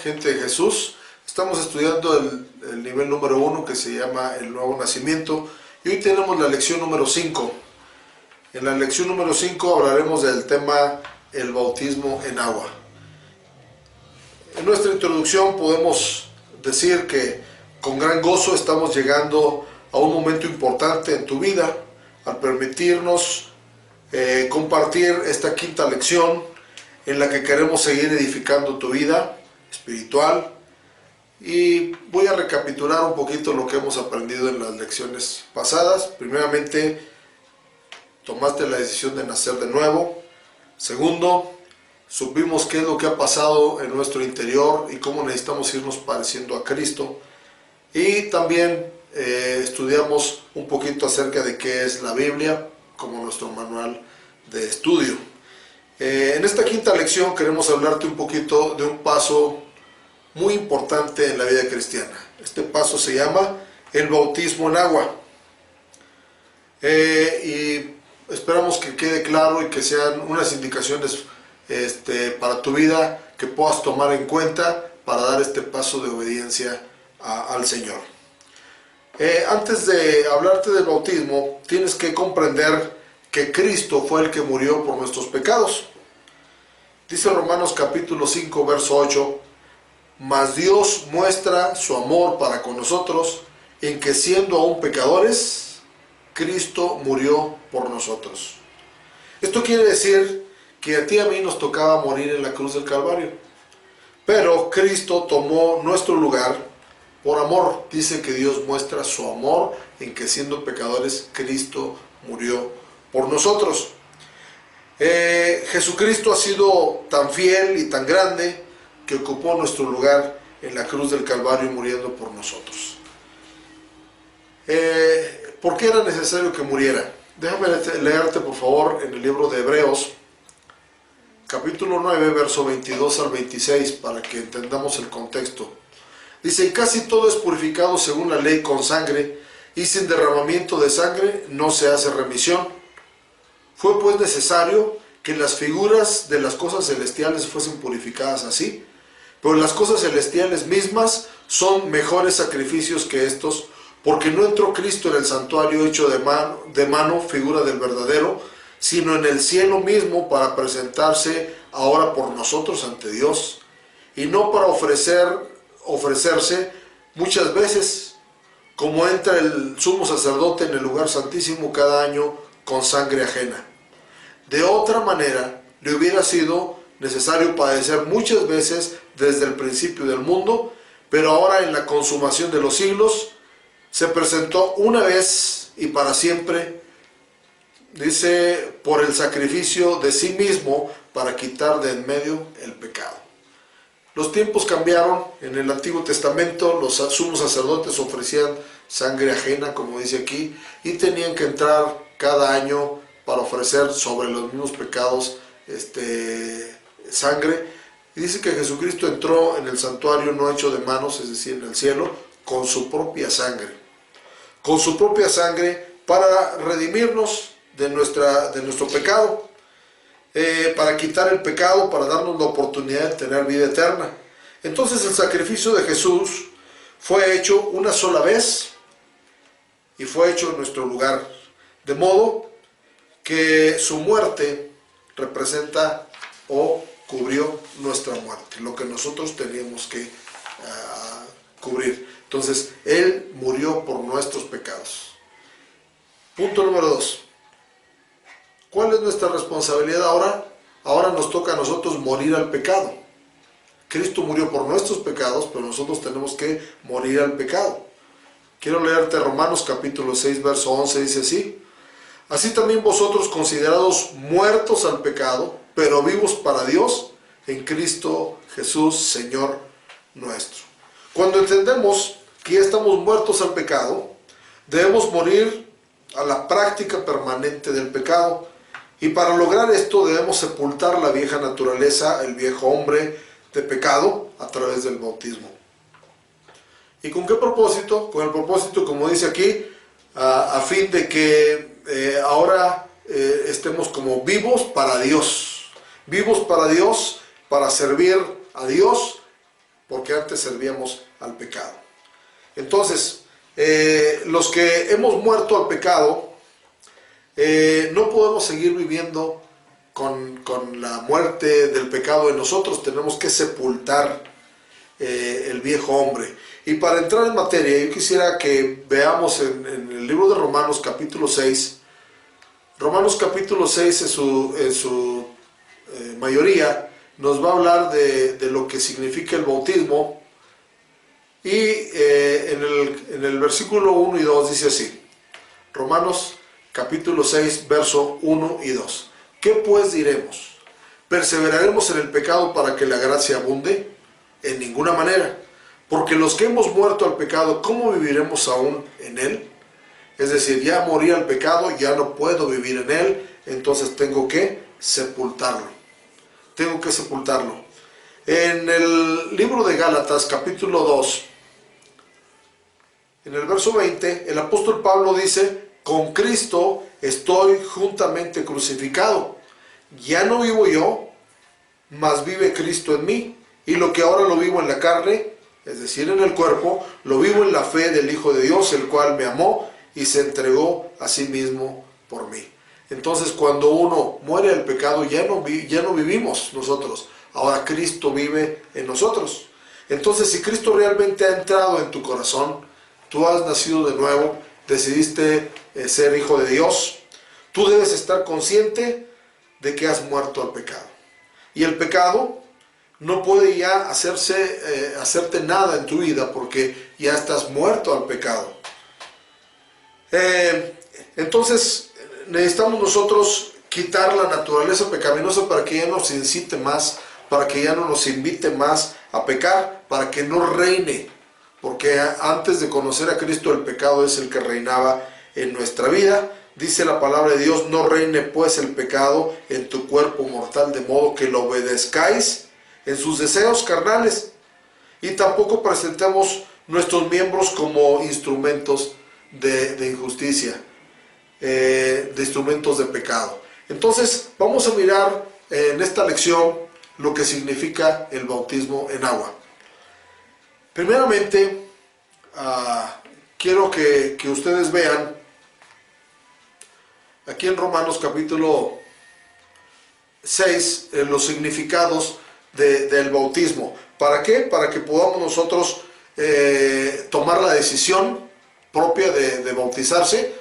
gente de Jesús. Estamos estudiando el nivel número 1 que se llama el nuevo nacimiento y hoy tenemos la lección número 5. En la lección número 5 hablaremos del tema el bautismo en agua. En nuestra introducción podemos decir que con gran gozo estamos llegando a un momento importante en tu vida al permitirnos compartir esta quinta lección en la que queremos seguir edificando tu vida espiritual. Y voy a recapitular un poquito lo que hemos aprendido en las lecciones pasadas. Primeramente, tomaste la decisión de nacer de nuevo. Segundo, supimos qué es lo que ha pasado en nuestro interior y cómo necesitamos irnos pareciendo a Cristo. Y también estudiamos un poquito acerca de qué es la Biblia como nuestro manual de estudio. En esta quinta lección queremos hablarte un poquito de un paso muy importante en la vida cristiana. Este paso se llama el bautismo en agua. Y esperamos que quede claro y que sean unas indicaciones para tu vida que puedas tomar en cuenta para dar este paso de obediencia al Señor. Antes de hablarte del bautismo, tienes que comprender que Cristo fue el que murió por nuestros pecados. Dice Romanos capítulo 5, verso 8, mas Dios muestra su amor para con nosotros en que siendo aún pecadores, Cristo murió por nosotros. Esto quiere decir que a ti y a mí nos tocaba morir en la cruz del Calvario. Pero Cristo tomó nuestro lugar por amor. Dice que Dios muestra su amor en que siendo pecadores, Cristo murió por nosotros. Jesucristo ha sido tan fiel y tan grande que ocupó nuestro lugar en la cruz del Calvario muriendo por nosotros. ¿Por qué era necesario que muriera? Déjame leerte por favor en el libro de Hebreos, capítulo 9, verso 22 al 26, para que entendamos el contexto. Dice, y casi todo es purificado según la ley con sangre, y sin derramamiento de sangre no se hace remisión. Fue pues necesario que las figuras de las cosas celestiales fuesen purificadas así, pero las cosas celestiales mismas son mejores sacrificios que estos, porque no entró Cristo en el santuario hecho de mano, figura del verdadero, sino en el cielo mismo para presentarse ahora por nosotros ante Dios, y no para ofrecerse muchas veces, como entra el sumo sacerdote en el lugar santísimo cada año con sangre ajena. De otra manera, le hubiera sido necesario padecer muchas veces desde el principio del mundo, pero ahora en la consumación de los siglos, se presentó una vez y para siempre, dice, por el sacrificio de sí mismo para quitar de en medio el pecado. Los tiempos cambiaron. En el Antiguo Testamento los sumos sacerdotes ofrecían sangre ajena, como dice aquí, y tenían que entrar cada año para ofrecer sobre los mismos pecados sangre. Y dice que Jesucristo entró en el santuario no hecho de manos, es decir, en el cielo, con su propia sangre. Con su propia sangre para redimirnos de nuestro pecado. Para quitar el pecado, para darnos la oportunidad de tener vida eterna. Entonces el sacrificio de Jesús fue hecho una sola vez y fue hecho en nuestro lugar, de modo que su muerte representa o cubrió nuestra muerte, lo que nosotros teníamos que cubrir. Entonces Él murió por nuestros pecados. Punto número 2. ¿Cuál es nuestra responsabilidad ahora? Ahora nos toca a nosotros morir al pecado. Cristo murió por nuestros pecados, pero nosotros tenemos que morir al pecado. Quiero leerte Romanos capítulo 6, verso 11, dice así. Así también vosotros considerados muertos al pecado, pero vivos para Dios, en Cristo Jesús, Señor nuestro. Cuando entendemos que ya estamos muertos al pecado, debemos morir a la práctica permanente del pecado. Y para lograr esto debemos sepultar la vieja naturaleza, el viejo hombre de pecado, a través del bautismo. ¿Y con qué propósito? Con el propósito, como dice aquí, a fin de que ahora estemos como vivos para Dios. Vivos para Dios, para servir a Dios porque antes servíamos al pecado. Entonces, los que hemos muerto al pecado, no podemos seguir viviendo con la muerte del pecado en nosotros. Tenemos que sepultar el viejo hombre. Y para entrar en materia, yo quisiera que veamos en el libro de Romanos capítulo 6. Romanos capítulo 6 en su mayoría nos va a hablar de lo que significa el bautismo. Y en el versículo 1 y 2 dice así: Romanos capítulo 6, verso 1 y 2. ¿Qué pues diremos? ¿Perseveraremos en el pecado para que la gracia abunde? En ninguna manera. Porque los que hemos muerto al pecado, ¿cómo viviremos aún en él? Es decir, ya morí al pecado, ya no puedo vivir en él, entonces tengo que sepultarlo. Tengo que sepultarlo. En el libro de Gálatas, capítulo 2, en el verso 20, el apóstol Pablo dice: con Cristo estoy juntamente crucificado. Ya no vivo yo, mas vive Cristo en mí. Y lo que ahora lo vivo en la carne, es decir, en el cuerpo, lo vivo en la fe del Hijo de Dios, el cual me amó y se entregó a sí mismo por mí. Entonces, cuando uno muere al pecado, ya no vivimos nosotros. Ahora Cristo vive en nosotros. Entonces, si Cristo realmente ha entrado en tu corazón, tú has nacido de nuevo, decidiste ser hijo de Dios, tú debes estar consciente de que has muerto al pecado. Y el pecado no puede ya hacerte nada en tu vida, porque ya estás muerto al pecado. Entonces necesitamos nosotros quitar la naturaleza pecaminosa para que ya no nos incite más, para que ya no nos invite más a pecar, para que no reine. Porque antes de conocer a Cristo, el pecado es el que reinaba en nuestra vida. Dice la palabra de Dios: no reine pues el pecado en tu cuerpo mortal, de modo que lo obedezcáis en sus deseos carnales, y tampoco presentemos nuestros miembros como instrumentos de injusticia, de instrumentos de pecado. Entonces vamos a mirar en esta lección lo que significa el bautismo en agua. Primeramente, quiero que ustedes vean aquí en Romanos capítulo 6 los significados del bautismo. ¿Para qué? Para que podamos nosotros tomar la decisión propia de bautizarse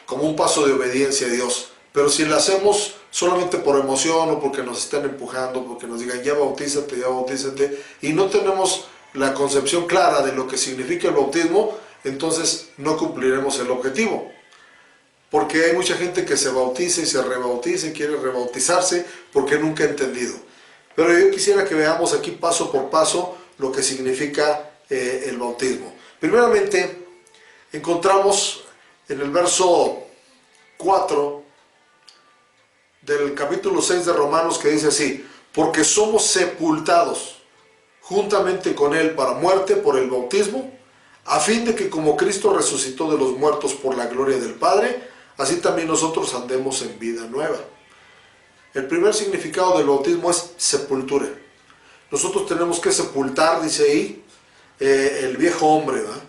como un paso de obediencia a Dios. Pero si lo hacemos solamente por emoción, o porque nos están empujando, porque nos digan ya bautízate, y no tenemos la concepción clara de lo que significa el bautismo, entonces no cumpliremos el objetivo. Porque hay mucha gente que se bautiza y se rebautiza y quiere rebautizarse porque nunca ha entendido. Pero yo quisiera que veamos aquí paso por paso lo que significa el bautismo. Primeramente, encontramos en el verso 4 del capítulo 6 de Romanos, que dice así: porque somos sepultados juntamente con él para muerte por el bautismo, a fin de que como Cristo resucitó de los muertos por la gloria del Padre, así también nosotros andemos en vida nueva. El primer significado del bautismo es sepultura. Nosotros tenemos que sepultar, dice ahí, el viejo hombre, ¿verdad?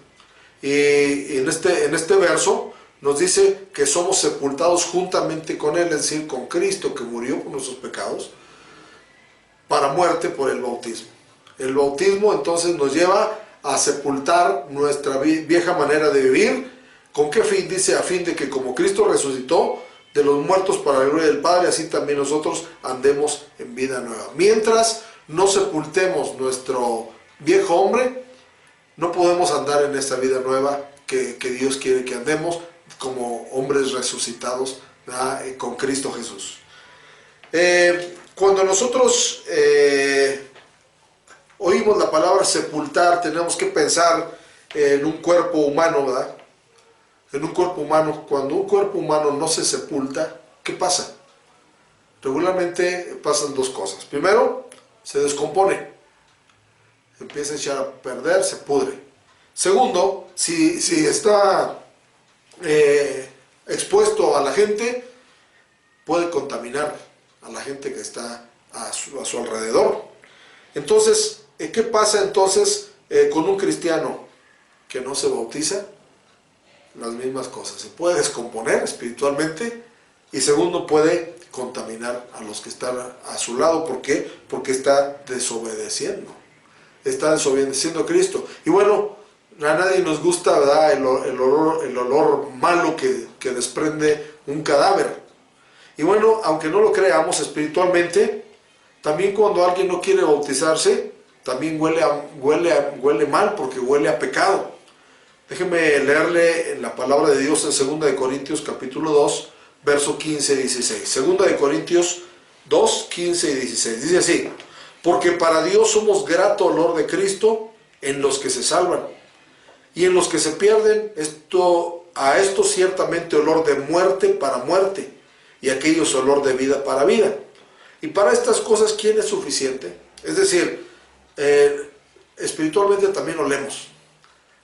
Y en este verso nos dice que somos sepultados juntamente con él, es decir, con Cristo, que murió por nuestros pecados, para muerte por el bautismo. El bautismo entonces nos lleva a sepultar nuestra vieja manera de vivir. ¿Con qué fin? Dice: a fin de que como Cristo resucitó de los muertos para la gloria del Padre, así también nosotros andemos en vida nueva. Mientras no sepultemos nuestro viejo hombre, no podemos andar en esta vida nueva que Dios quiere que andemos como hombres resucitados, ¿verdad? Con Cristo Jesús. Cuando nosotros oímos la palabra sepultar, tenemos que pensar en un cuerpo humano, ¿verdad? En un cuerpo humano. Cuando un cuerpo humano no se sepulta, ¿qué pasa? Regularmente pasan dos cosas. Primero, se descompone, empieza a echar a perder, se pudre. Segundo, si está expuesto a la gente, puede contaminar a la gente que está a su alrededor. Entonces, ¿qué pasa entonces con un cristiano que no se bautiza? Las mismas cosas. Se puede descomponer espiritualmente y segundo, puede contaminar a los que están a su lado. ¿Por qué? Porque está desobedeciendo. Está desobedeciendo a Cristo. Y bueno, a nadie nos gusta, ¿verdad?, el olor malo que desprende un cadáver. Y bueno, aunque no lo creamos espiritualmente, también cuando alguien no quiere bautizarse, también huele mal porque huele a pecado. Déjeme leerle en la palabra de Dios en 2 de Corintios capítulo 2, verso 15 y 16. 2 de Corintios 2, 15 y 16. Dice así: porque para Dios somos grato olor de Cristo en los que se salvan, y en los que se pierden, a esto ciertamente olor de muerte para muerte, y a aquellos olor de vida para vida. Y para estas cosas, ¿quién es suficiente? Es decir, espiritualmente también olemos.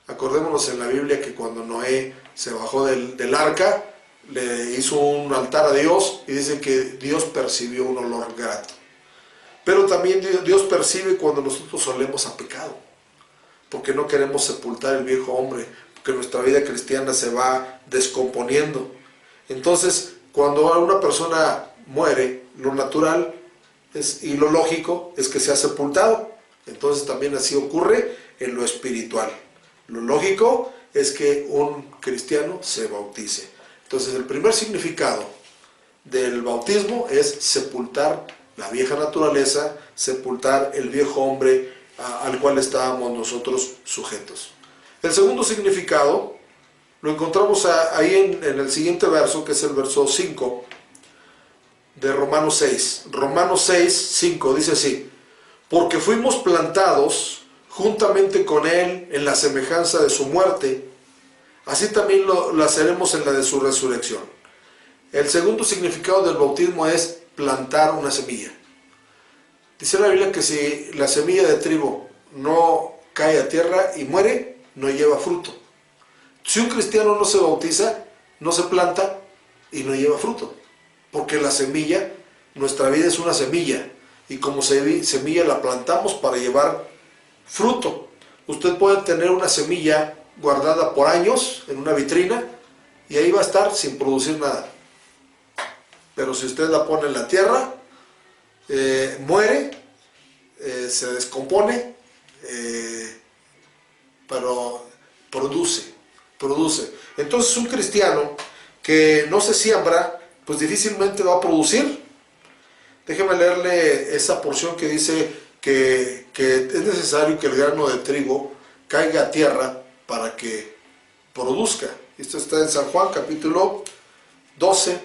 Acordémonos en la Biblia que cuando Noé se bajó del arca, le hizo un altar a Dios y dice que Dios percibió un olor grato. Pero también Dios percibe cuando nosotros olemos a pecado, porque no queremos sepultar el viejo hombre, porque nuestra vida cristiana se va descomponiendo. Entonces, cuando una persona muere, lo natural y lo lógico es que sea sepultado. Entonces también así ocurre en lo espiritual. Lo lógico es que un cristiano se bautice. Entonces el primer significado del bautismo es sepultar la vieja naturaleza, sepultar el viejo hombre al cual estábamos nosotros sujetos. El segundo significado lo encontramos ahí en el siguiente verso, que es el verso 5 de Romanos 6. Romanos 6, 5 dice así: porque fuimos plantados juntamente con Él en la semejanza de su muerte, así también lo haremos en la de su resurrección. El segundo significado del bautismo es plantar una semilla. Dice la Biblia que si la semilla de trigo no cae a tierra y muere, no lleva fruto. Si un cristiano no se bautiza, no se planta y no lleva fruto, porque la semilla, nuestra vida es una semilla, y como semilla la plantamos para llevar fruto. Usted puede tener una semilla guardada por años en una vitrina y ahí va a estar sin producir nada. Pero si usted la pone en la tierra, muere, se descompone, pero produce. Entonces un cristiano que no se siembra, pues difícilmente va a producir. Déjeme leerle esa porción que dice que es necesario que el grano de trigo caiga a tierra para que produzca. Esto está en San Juan capítulo 12,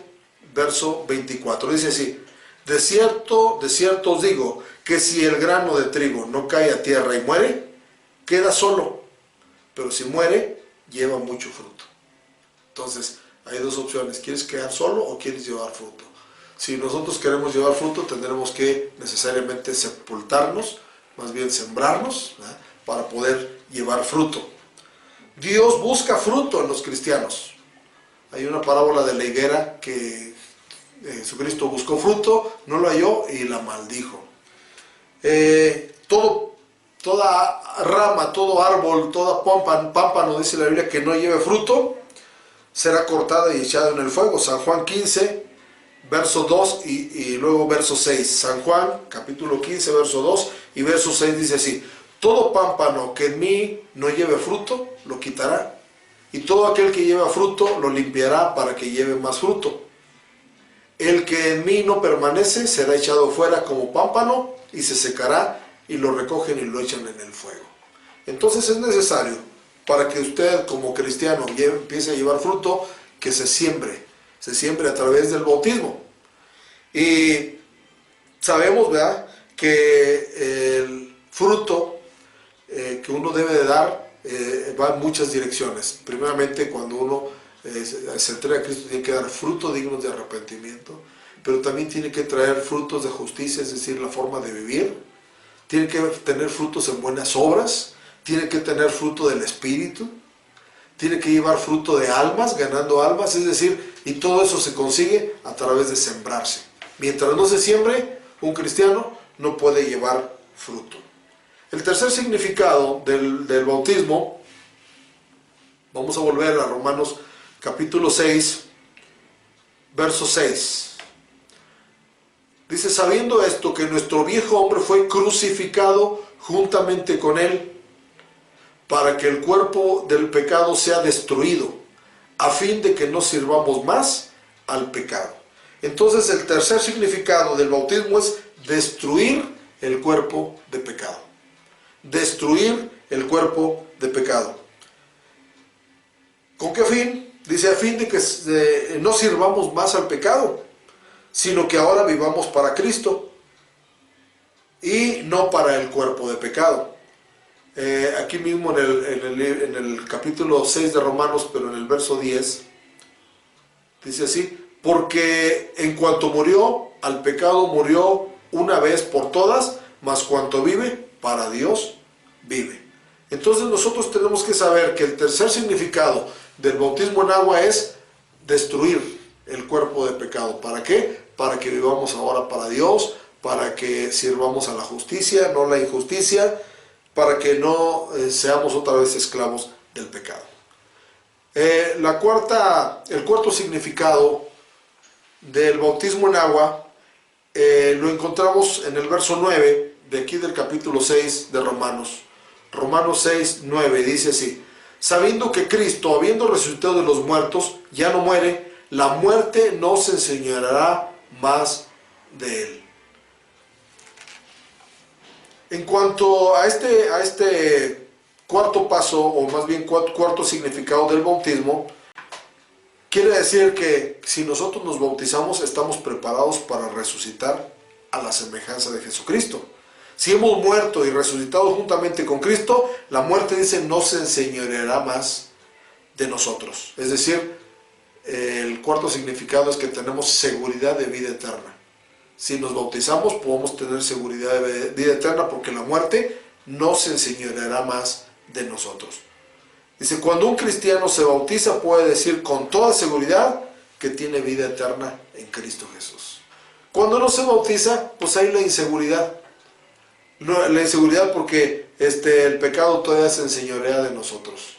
verso 24. Dice así: de cierto os digo, que si el grano de trigo no cae a tierra y muere, queda solo, pero si muere, lleva mucho fruto. Entonces, hay dos opciones: ¿quieres quedar solo o quieres llevar fruto? Si nosotros queremos llevar fruto, tendremos que necesariamente sepultarnos, más bien sembrarnos, ¿verdad?, para poder llevar fruto. Dios busca fruto en los cristianos. Hay una parábola de la higuera que Jesucristo buscó fruto, no lo halló y la maldijo. Toda rama, todo árbol, toda pámpano, dice la Biblia, que no lleve fruto, será cortada y echada en el fuego. San Juan 15, verso 2 y luego verso 6. San Juan, capítulo 15, verso 2 y verso 6 dice así: todo pámpano que en mí no lleve fruto, lo quitará, y todo aquel que lleva fruto, lo limpiará para que lleve más fruto. El que en mí no permanece, será echado fuera como pámpano, y se secará, y lo recogen y lo echan en el fuego. Entonces es necesario, para que usted como cristiano empiece a llevar fruto, que se siembre a través del bautismo. Y sabemos, ¿verdad?, que el fruto que uno debe de dar va en muchas direcciones. Primeramente, cuando uno se entrega a Cristo, tiene que dar frutos dignos de arrepentimiento, pero también tiene que traer frutos de justicia, es decir, la forma de vivir. Tiene que tener frutos en buenas obras, tiene que tener fruto del Espíritu, tiene que llevar fruto de almas, ganando almas, es decir, y todo eso se consigue a través de sembrarse. Mientras no se siembre, un cristiano no puede llevar fruto. El tercer significado del bautismo, vamos a volver a Romanos capítulo 6, verso 6. Dice, sabiendo esto, que nuestro viejo hombre fue crucificado juntamente con él, para que el cuerpo del pecado sea destruido, a fin de que no sirvamos más al pecado. Entonces el tercer significado del bautismo es destruir el cuerpo de pecado. Destruir el cuerpo de pecado. ¿Con qué fin? Dice, a fin de que no sirvamos más al pecado, sino que ahora vivamos para Cristo y no para el cuerpo de pecado. Aquí mismo en el capítulo 6 de Romanos, pero en el verso 10, dice así, porque en cuanto murió, al pecado murió una vez por todas, mas cuanto vive, para Dios vive. Entonces nosotros tenemos que saber que el tercer significado del bautismo en agua es destruir el cuerpo de pecado. ¿Para qué? Para que vivamos ahora para Dios, para que sirvamos a la justicia, no la injusticia, para que no seamos otra vez esclavos del pecado. El cuarto significado del bautismo en agua lo encontramos en el verso 9 de aquí del capítulo 6 de Romanos. Romanos 6, 9 dice así, sabiendo que Cristo, habiendo resucitado de los muertos, ya no muere, la muerte no se enseñoreará más de él. En cuanto a este cuarto paso, o más bien cuarto significado del bautismo, quiere decir que si nosotros nos bautizamos, estamos preparados para resucitar a la semejanza de Jesucristo. Si hemos muerto y resucitado juntamente con Cristo, la muerte, dice, no se enseñoreará más de nosotros. Es decir, el cuarto significado es que tenemos seguridad de vida eterna. Si nos bautizamos, podemos tener seguridad de vida eterna porque la muerte no se enseñoreará más de nosotros. Dice, cuando un cristiano se bautiza, puede decir con toda seguridad que tiene vida eterna en Cristo Jesús. Cuando no se bautiza, pues hay la inseguridad. La inseguridad porque el pecado todavía se enseñorea de nosotros.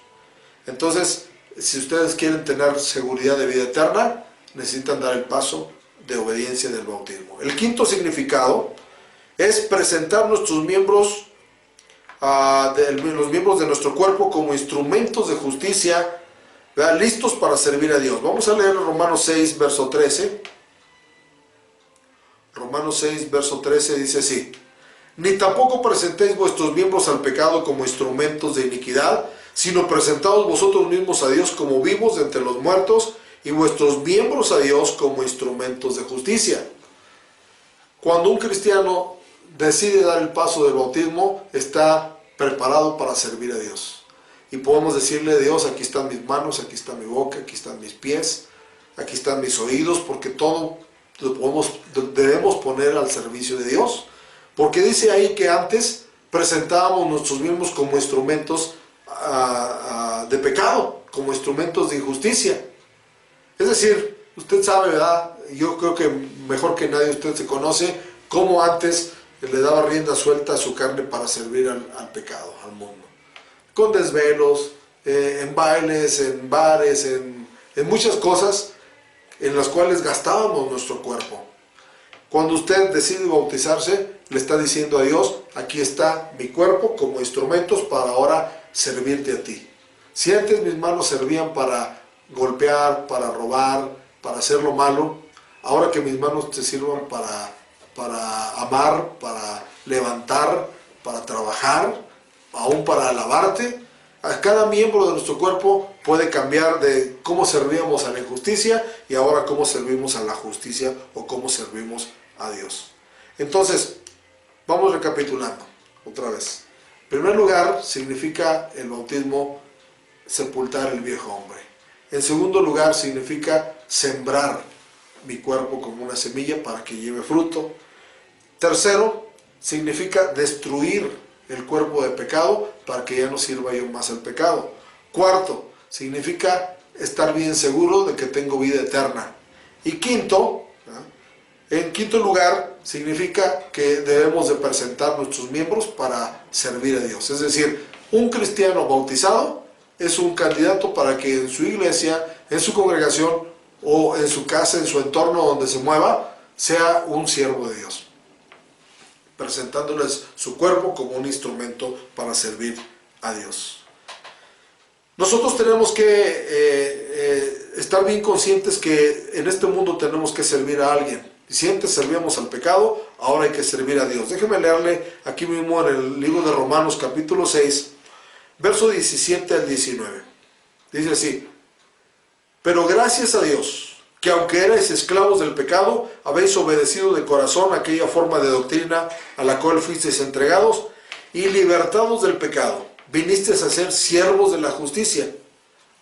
Entonces, si ustedes quieren tener seguridad de vida eterna, necesitan dar el paso de obediencia del bautismo. El quinto significado es presentar nuestros miembros, los miembros de nuestro cuerpo como instrumentos de justicia, ¿verdad? Listos para servir a Dios. Vamos a leer Romanos 6, verso 13. Romanos 6, verso 13 dice así, ni tampoco presentéis vuestros miembros al pecado como instrumentos de iniquidad, sino presentaos vosotros mismos a Dios como vivos de entre los muertos, y vuestros miembros a Dios como instrumentos de justicia. Cuando un cristiano decide dar el paso del bautismo, está preparado para servir a Dios. Y podemos decirle a Dios, aquí están mis manos, aquí está mi boca, aquí están mis pies, aquí están mis oídos, porque todo debemos poner al servicio de Dios. Porque dice ahí que antes presentábamos nuestros miembros como instrumentos de pecado, como instrumentos de injusticia. Es decir, usted sabe, ¿verdad? Yo creo que mejor que nadie usted se conoce cómo antes le daba rienda suelta a su carne para servir al pecado, al mundo. Con desvelos, en bailes, en bares, en muchas cosas en las cuales gastábamos nuestro cuerpo. Cuando usted decide bautizarse, le está diciendo a Dios, aquí está mi cuerpo como instrumentos para ahora servirte a ti. Si antes mis manos servían para golpear, para robar, para hacer lo malo, ahora que mis manos te sirvan para amar, para levantar, para trabajar, aún para alabarte, a cada miembro de nuestro cuerpo puede cambiar de cómo servíamos a la injusticia y ahora cómo servimos a la justicia o cómo servimos a Dios. Entonces, vamos recapitulando otra vez. En primer lugar, significa el bautismo sepultar el viejo hombre. En segundo lugar, significa sembrar mi cuerpo como una semilla para que lleve fruto. Tercero, significa destruir el cuerpo de pecado para que ya no sirva yo más al pecado. Cuarto, significa estar bien seguro de que tengo vida eterna. Y quinto, En quinto lugar, significa que debemos de presentar nuestros miembros para servir a Dios. Es decir, un cristiano bautizado es un candidato para que en su iglesia, en su congregación o en su casa, en su entorno donde se mueva, sea un siervo de Dios, presentándoles su cuerpo como un instrumento para servir a Dios. Nosotros tenemos que estar bien conscientes que en este mundo tenemos que servir a alguien. Si antes servíamos al pecado, ahora hay que servir a Dios. Déjeme leerle aquí mismo en el libro de Romanos capítulo 6, verso 17 al 19. Dice así: pero gracias a Dios, que aunque erais esclavos del pecado, habéis obedecido de corazón aquella forma de doctrina a la cual fuisteis entregados, y libertados del pecado, vinisteis a ser siervos de la justicia.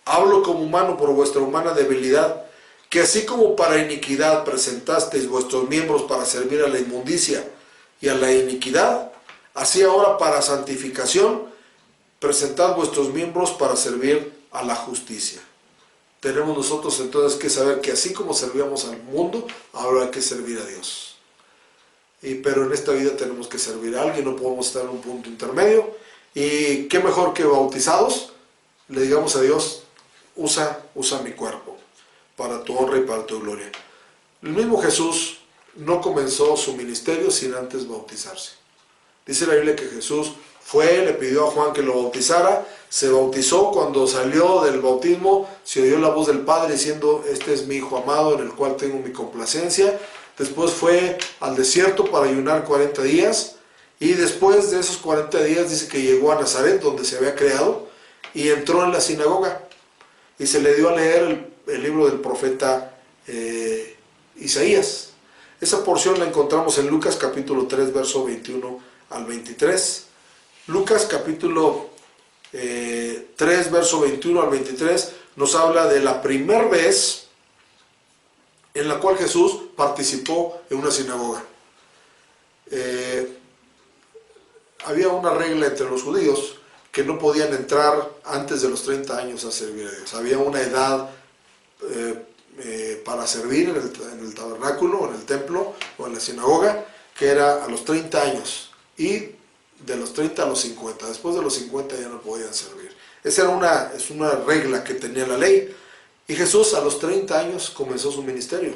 Hablo como humano por vuestra humana debilidad, que así como para iniquidad presentasteis vuestros miembros para servir a la inmundicia y a la iniquidad, así ahora para santificación presentad vuestros miembros para servir a la justicia. Tenemos nosotros entonces que saber que así como servíamos al mundo, ahora hay que servir a Dios. Pero en esta vida tenemos que servir a alguien, no podemos estar en un punto intermedio. Y qué mejor que bautizados le digamos a Dios: usa mi cuerpo para tu honra y para tu gloria. El mismo Jesús no comenzó su ministerio sin antes bautizarse. Dice la Biblia que Jesús fue, le pidió a Juan que lo bautizara, se bautizó. Cuando salió del bautismo se oyó la voz del Padre diciendo: este es mi Hijo amado en el cual tengo mi complacencia. Después fue al desierto para ayunar 40 días y después de esos 40 días dice que llegó a Nazaret, donde se había creado, y entró en la sinagoga y se le dio a leer el libro del profeta Isaías. Esa porción la encontramos en Lucas capítulo 3, verso 21 al 23. Lucas capítulo 3, verso 21 al 23 nos habla de la primera vez en la cual Jesús participó en una sinagoga. Había una regla entre los judíos que no podían entrar antes de los 30 años a servir a Dios. Había una edad para servir en el tabernáculo, en el templo o en la sinagoga, que era a los 30 años, y de los 30 a los 50. Después de los 50 ya no podían servir. Esa era es una regla que tenía la ley. Y Jesús a los 30 años comenzó su ministerio.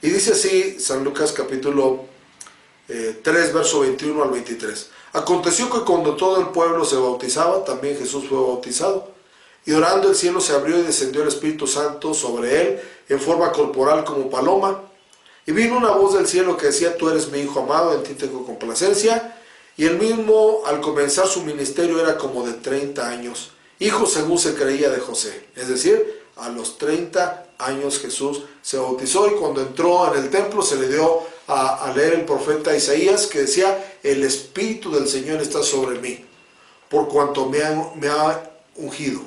Y dice así San Lucas capítulo 3, verso 21 al 23. Aconteció que cuando todo el pueblo se bautizaba, también Jesús fue bautizado. Y orando el cielo se abrió y descendió el Espíritu Santo sobre él en forma corporal como paloma. Y vino una voz del cielo que decía: tú eres mi Hijo amado, en ti tengo complacencia. Y él mismo, al comenzar su ministerio, era como de 30 años, hijo según se creía de José. Es decir, a los 30 años Jesús se bautizó, y cuando entró en el templo se le dio a leer el profeta Isaías, que decía: el Espíritu del Señor está sobre mí, por cuanto me ha ungido,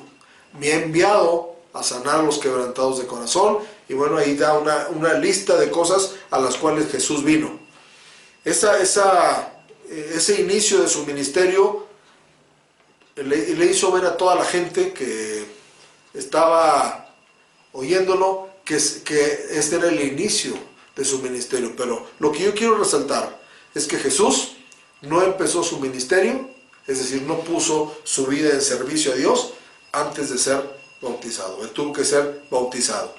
me ha enviado a sanar a los quebrantados de corazón. Y bueno, ahí da una lista de cosas a las cuales Jesús vino. Ese inicio de su ministerio le hizo ver a toda la gente que estaba oyéndolo que este era el inicio de su ministerio. Pero lo que yo quiero resaltar es que Jesús no empezó su ministerio, es decir, no puso su vida en servicio a Dios antes de ser bautizado. Él tuvo que ser bautizado.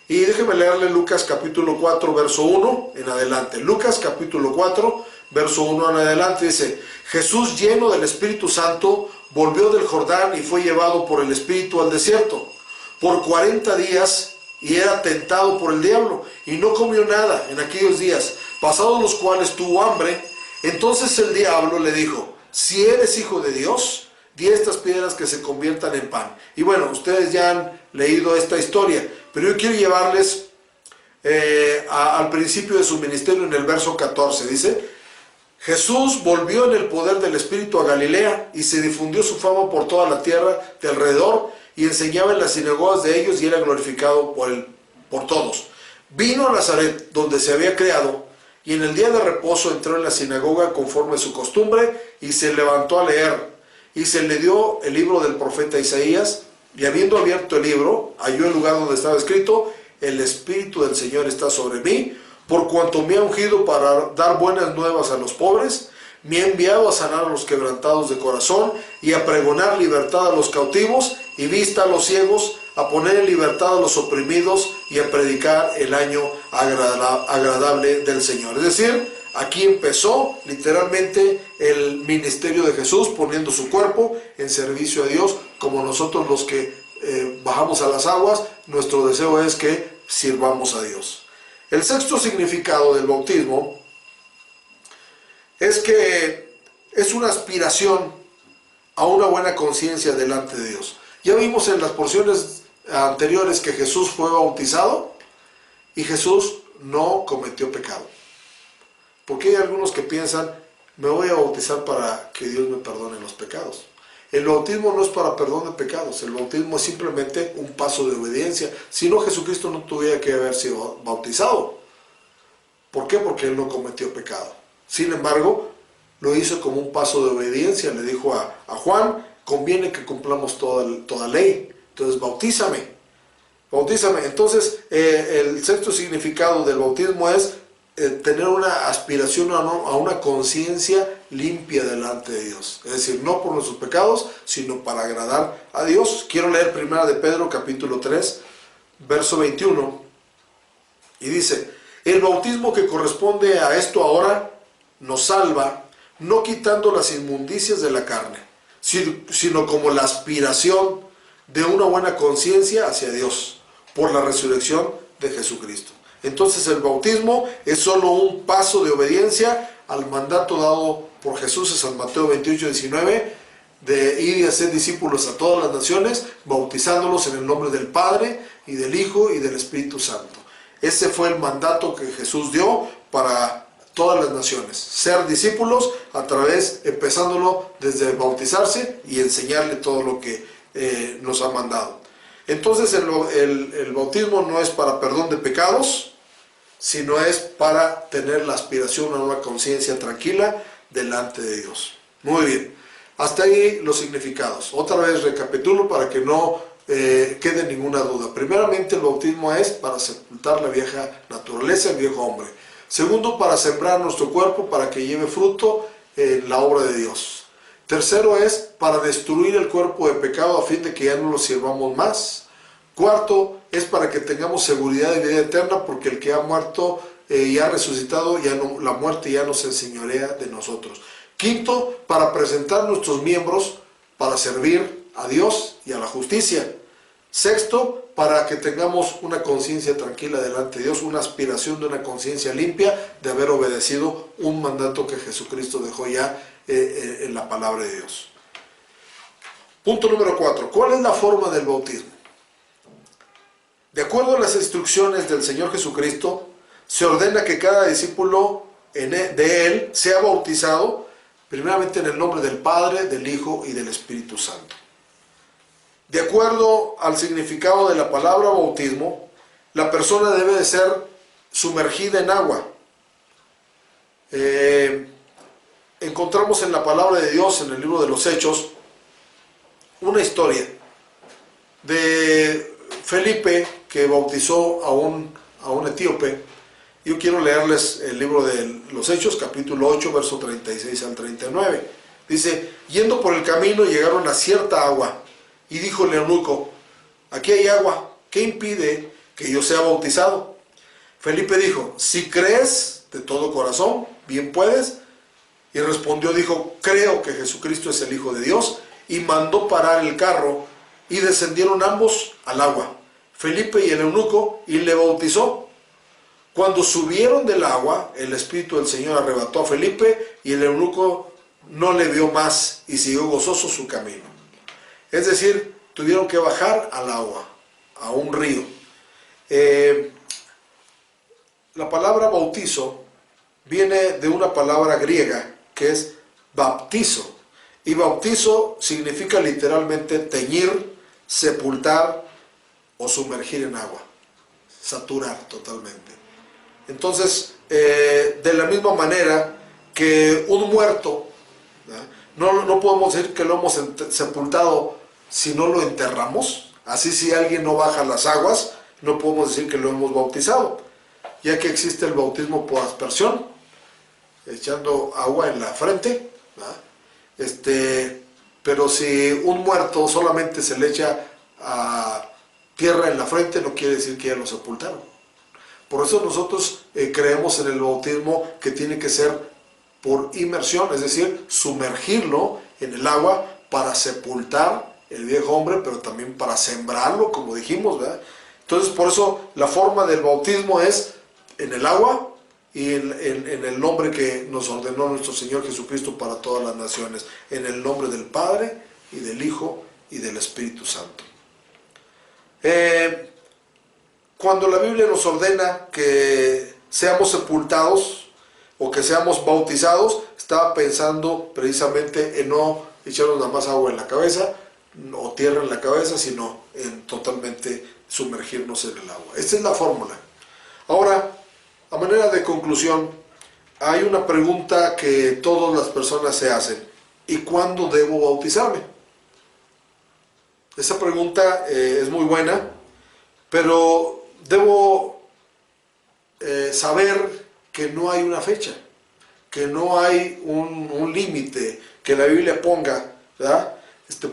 Y déjeme leerle Lucas capítulo 4, verso 1 en adelante. Lucas capítulo 4, verso 1 en adelante dice: Jesús, lleno del Espíritu Santo, volvió del Jordán y fue llevado por el Espíritu al desierto por 40 días, y era tentado por el diablo, y no comió nada en aquellos días, pasados los cuales tuvo hambre. Entonces el diablo le dijo: si eres hijo de Dios, di a estas piedras que se conviertan en pan. Y bueno, ustedes ya han leído esta historia, pero yo quiero llevarles al principio de su ministerio, en el verso 14. Dice: Jesús volvió en el poder del Espíritu a Galilea, y se difundió su fama por toda la tierra de alrededor, y enseñaba en las sinagogas de ellos, y era glorificado por todos. Vino a Nazaret, donde se había criado, y en el día de reposo entró en la sinagoga conforme a su costumbre, y se levantó a leer. Y se le dio el libro del profeta Isaías, y habiendo abierto el libro, halló el lugar donde estaba escrito: el Espíritu del Señor está sobre mí, por cuanto me ha ungido para dar buenas nuevas a los pobres, me ha enviado a sanar a los quebrantados de corazón y a pregonar libertad a los cautivos y vista a los ciegos, a poner en libertad a los oprimidos y a predicar el año agradable del Señor. Es decir, aquí empezó literalmente el ministerio de Jesús, poniendo su cuerpo en servicio a Dios, como nosotros los que bajamos a las aguas, nuestro deseo es que sirvamos a Dios. El sexto significado del bautismo es que es una aspiración a una buena conciencia delante de Dios. Ya vimos en las porciones anteriores que Jesús fue bautizado y Jesús no cometió pecado. Porque hay algunos que piensan, me voy a bautizar para que Dios me perdone los pecados. El bautismo no es para perdón de pecados, el bautismo es simplemente un paso de obediencia. Si no, Jesucristo no tuviera que haber sido bautizado. ¿Por qué? Porque Él no cometió pecado. Sin embargo, lo hizo como un paso de obediencia. Le dijo a Juan, conviene que cumplamos toda ley. Entonces, bautízame. Entonces, el sexto significado del bautismo es tener una aspiración a una conciencia limpia delante de Dios. Es decir, no por nuestros pecados, sino para agradar a Dios. Quiero leer 1 de Pedro, capítulo 3, verso 21. Y dice, el bautismo que corresponde a esto ahora nos salva, no quitando las inmundicias de la carne, sino como la aspiración de una buena conciencia hacia Dios, por la resurrección de Jesucristo. Entonces el bautismo es solo un paso de obediencia al mandato dado por Jesús en San Mateo 28:19, de ir y hacer discípulos a todas las naciones, bautizándolos en el nombre del Padre, y del Hijo, y del Espíritu Santo. Ese fue el mandato que Jesús dio para todas las naciones, ser discípulos empezándolo desde bautizarse y enseñarle todo lo que nos ha mandado. Entonces el bautismo no es para perdón de pecados, sino es para tener la aspiración a una conciencia tranquila delante de Dios. Muy bien, hasta ahí los significados. Otra vez recapitulo para que no quede ninguna duda. Primeramente, el bautismo es para sepultar la vieja naturaleza, el viejo hombre. Segundo, para sembrar nuestro cuerpo para que lleve fruto en la obra de Dios. Tercero, es para destruir el cuerpo de pecado a fin de que ya no lo sirvamos más. Cuarto, es para que tengamos seguridad de vida eterna, porque el que ha muerto y ha resucitado, la muerte ya no se enseñorea de nosotros. Quinto, para presentar nuestros miembros para servir a Dios y a la justicia. Sexto, para que tengamos una conciencia tranquila delante de Dios, una aspiración de una conciencia limpia de haber obedecido un mandato que Jesucristo dejó ya en la palabra de Dios. Punto número 4. ¿Cuál es la forma del bautismo? De acuerdo a las instrucciones del Señor Jesucristo, se ordena que cada discípulo de Él sea bautizado primeramente en el nombre del Padre, del Hijo y del Espíritu Santo. De acuerdo al significado de la palabra bautismo, la persona debe de ser sumergida en agua. Encontramos en la palabra de Dios, en el libro de los Hechos, una historia de Felipe que bautizó a un etíope. Yo quiero leerles el libro de los Hechos, capítulo 8, verso 36 al 39. Dice, yendo por el camino llegaron a cierta agua, y dijo el eunuco, aquí hay agua, ¿qué impide que yo sea bautizado? Felipe dijo, si crees de todo corazón, bien puedes. Y respondió, dijo, creo que Jesucristo es el Hijo de Dios, y mandó parar el carro, y descendieron ambos al agua, Felipe y el eunuco, y le bautizó. Cuando subieron del agua, el Espíritu del Señor arrebató a Felipe, y el eunuco no le vio más, y siguió gozoso su camino. Es decir, tuvieron que bajar al agua, a un río. La palabra bautizo viene de una palabra griega que es baptizo. Y bautizo significa literalmente teñir, sepultar o sumergir en agua. Saturar totalmente. Entonces, de la misma manera que un muerto, no podemos decir que lo hemos sepultado si no lo enterramos. Así, si alguien no baja las aguas, no podemos decir que lo hemos bautizado. ya que existe el bautismo por aspersión, echando agua en la frente, pero si un muerto solamente se le echa a tierra en la frente, no quiere decir que ya lo sepultaron. Por eso nosotros creemos en el bautismo que tiene que ser por inmersión, es decir, sumergirlo en el agua para sepultar el viejo hombre, pero también para sembrarlo, como dijimos, ¿verdad? Entonces, por eso la forma del bautismo es en el agua y en el nombre que nos ordenó nuestro Señor Jesucristo para todas las naciones, en el nombre del Padre y del Hijo y del Espíritu Santo. Cuando la Biblia nos ordena que seamos sepultados o que seamos bautizados, estaba pensando precisamente en no echarnos nada más agua en la cabeza o tierra en la cabeza, sino en totalmente sumergirnos en el agua. Esta es la fórmula. Ahora, a manera de conclusión, hay una pregunta que todas las personas se hacen: ¿y cuándo debo bautizarme? Esa pregunta es muy buena, pero debo saber que no hay una fecha, que no hay un límite que la Biblia ponga, ¿verdad?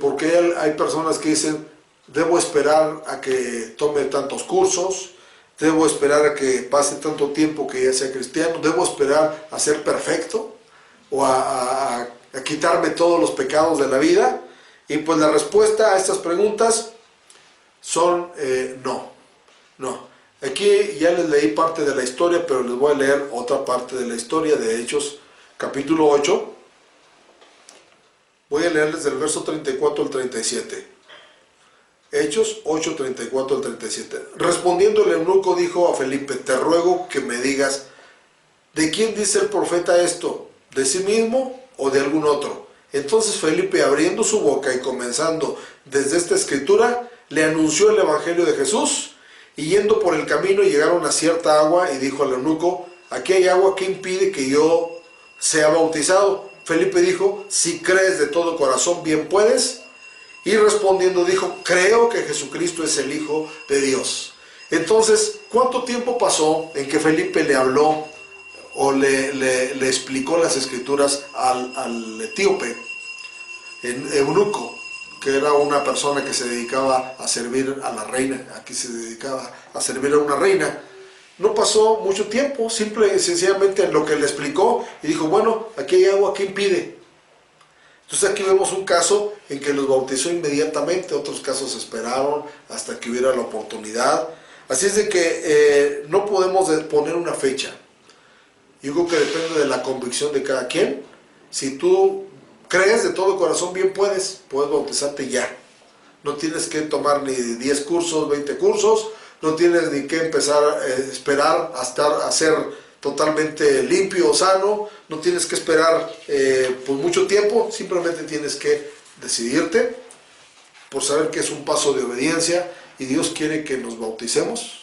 Porque hay personas que dicen: debo esperar a que tome tantos cursos, debo esperar a que pase tanto tiempo que ya sea cristiano, debo esperar a ser perfecto o a quitarme todos los pecados de la vida. Y pues la respuesta a estas preguntas son no. Aquí ya les leí parte de la historia, pero les voy a leer otra parte de la historia de Hechos, capítulo 8. Voy a leerles del verso 34 al 37. Hechos 8, 34 al 37. Respondiendo el eunuco dijo a Felipe: te ruego que me digas, ¿de quién dice el profeta esto? ¿De sí mismo o de algún otro? Entonces Felipe, abriendo su boca y comenzando desde esta escritura, le anunció el evangelio de Jesús. Y yendo por el camino llegaron a cierta agua y dijo al eunuco: aquí hay agua, ¿qué impide que yo sea bautizado? Felipe dijo: si crees de todo corazón, bien puedes. Y respondiendo dijo: creo que Jesucristo es el Hijo de Dios. Entonces, ¿cuánto tiempo pasó en que Felipe le habló o le explicó las escrituras al etíope, eunuco, que era una persona que se dedicaba a servir a la reina? Aquí se dedicaba a servir a una reina. No pasó mucho tiempo, simple y sencillamente en lo que le explicó, y dijo: bueno, aquí hay agua, ¿qué impide? Entonces aquí vemos un caso en que los bautizó inmediatamente, otros casos esperaron hasta que hubiera la oportunidad. Así es de que no podemos poner una fecha. Yo creo que depende de la convicción de cada quien. Si tú crees de todo corazón, bien puedes bautizarte ya. No tienes que tomar ni 10 cursos, 20 cursos, no tienes ni que empezar a esperar a ser totalmente limpio o sano, no tienes que esperar por mucho tiempo, simplemente tienes que decidirte por saber que es un paso de obediencia y Dios quiere que nos bauticemos.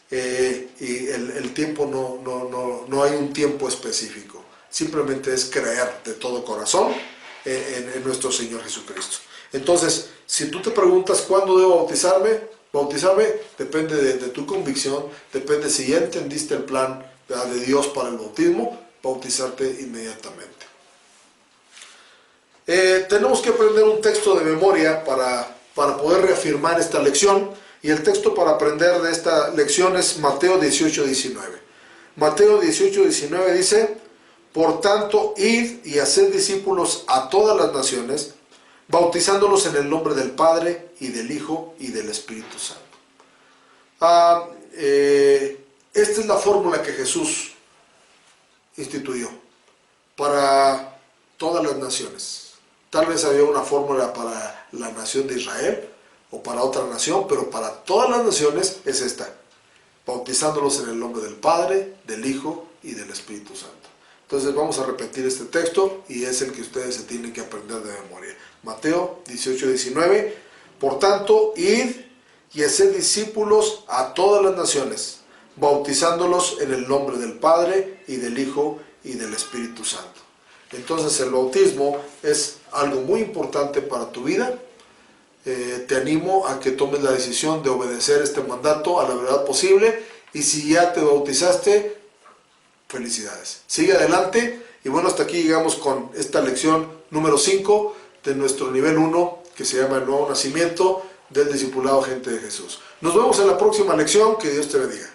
Y el tiempo no hay un tiempo específico, simplemente es creer de todo corazón en nuestro Señor Jesucristo. Entonces, si tú te preguntas cuándo debo bautizarme depende de tu convicción, depende si ya entendiste el plan de Dios para el bautismo, bautizarte inmediatamente. Tenemos que aprender un texto de memoria para poder reafirmar esta lección, y el texto para aprender de esta lección es Mateo 18, 19. Mateo 18, 19 dice: por tanto, id y haced discípulos a todas las naciones, bautizándolos en el nombre del Padre, y del Hijo, y del Espíritu Santo. Esta es la fórmula que Jesús instituyó para todas las naciones. Tal vez había una fórmula para la nación de Israel o para otra nación, pero para todas las naciones es esta: bautizándolos en el nombre del Padre, del Hijo y del Espíritu Santo. Entonces vamos a repetir este texto y es el que ustedes se tienen que aprender de memoria. Mateo 18, 19. Por tanto, id y haced discípulos a todas las naciones, bautizándolos en el nombre del Padre y del Hijo y del Espíritu Santo. Entonces el bautismo es algo muy importante para tu vida. Te animo a que tomes la decisión de obedecer este mandato a la verdad posible Y si ya te bautizaste, felicidades. Sigue adelante. Y bueno, hasta aquí llegamos con esta lección número 5 de nuestro nivel 1, que se llama el nuevo nacimiento del discipulado Gente de Jesús. Nos vemos en la próxima lección. Que Dios te bendiga.